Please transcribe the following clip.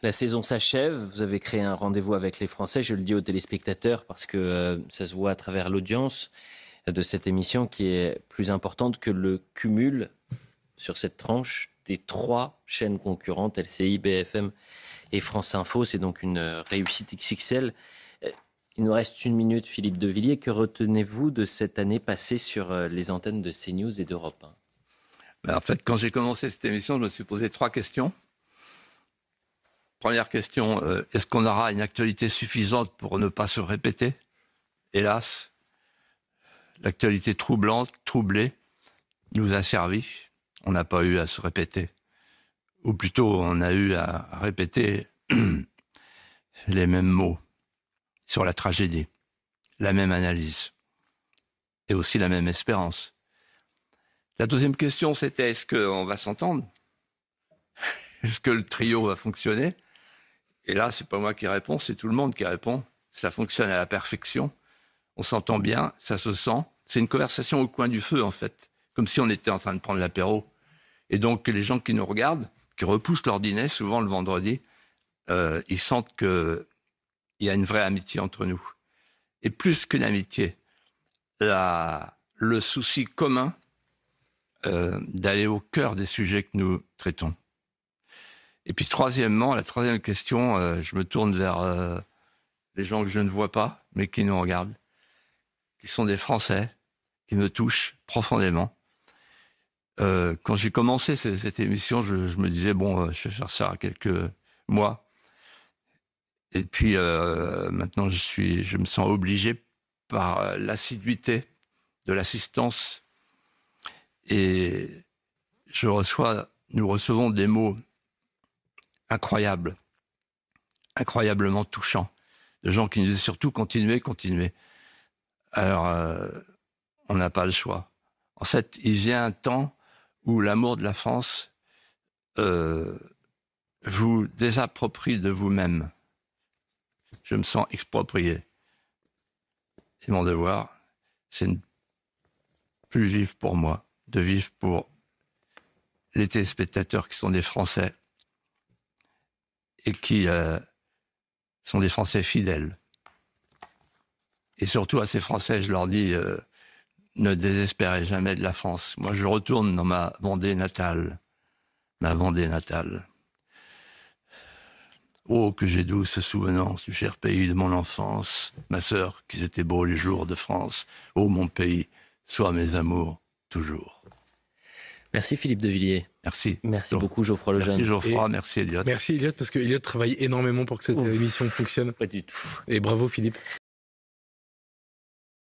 La saison s'achève, vous avez créé un rendez-vous avec les Français, je le dis aux téléspectateurs parce que ça se voit à travers l'audience de cette émission qui est plus importante que le cumul sur cette tranche des 3 chaînes concurrentes, LCI, BFM et France Info. C'est donc une réussite XXL. Il nous reste 1 minute, Philippe de Villiers. Que retenez-vous de cette année passée sur les antennes de CNews et d'Europe 1 ? En fait, quand j'ai commencé cette émission, je me suis posé 3 questions. Première question, est-ce qu'on aura une actualité suffisante pour ne pas se répéter ? Hélas, l'actualité troublante, troublée, nous a servi. On n'a pas eu à se répéter. Ou plutôt, on a eu à répéter les mêmes mots sur la tragédie, la même analyse et aussi la même espérance. La deuxième question, c'était est-ce qu'on va s'entendre ? Est-ce que le trio va fonctionner ? Et là, c'est pas moi qui réponds, c'est tout le monde qui répond. Ça fonctionne à la perfection. On s'entend bien, ça se sent. C'est une conversation au coin du feu, en fait. Comme si on était en train de prendre l'apéro. Et donc, les gens qui nous regardent, qui repoussent leur dîner, souvent le vendredi, ils sentent qu'il y a une vraie amitié entre nous. Et plus qu'une amitié, le souci commun d'aller au cœur des sujets que nous traitons. Et puis troisièmement, la troisième question, je me tourne vers les gens que je ne vois pas, mais qui nous regardent, qui sont des Français, qui me touchent profondément. Quand j'ai commencé cette émission, je me disais, bon, je vais faire ça à quelques mois. Et puis maintenant, je me sens obligé par l'assiduité de l'assistance. Et nous recevons des mots incroyables, incroyablement touchants, de gens qui nous disent surtout continuez, continuez. Alors, on n'a pas le choix. En fait, il vient un temps où l'amour de la France vous désapproprie de vous-même. Je me sens exproprié. Et mon devoir, c'est de plus vivre pour moi, de vivre pour les téléspectateurs qui sont des Français et qui sont des Français fidèles. Et surtout à ces Français, je leur dis, ne désespérez jamais de la France. Moi, je retourne dans ma Vendée natale. Ma Vendée natale. Oh, que j'ai douce souvenance du cher pays de mon enfance. Ma sœur, qu'ils étaient beaux les jours de France. Oh, mon pays, sois mes amours toujours. Merci Philippe de Villiers. Merci. Merci beaucoup Geoffroy Lejeune. Merci Geoffroy, merci Elliot. Merci Elliot, parce que Elliot travaille énormément pour que cette émission fonctionne. Pas du tout. Et bravo Philippe.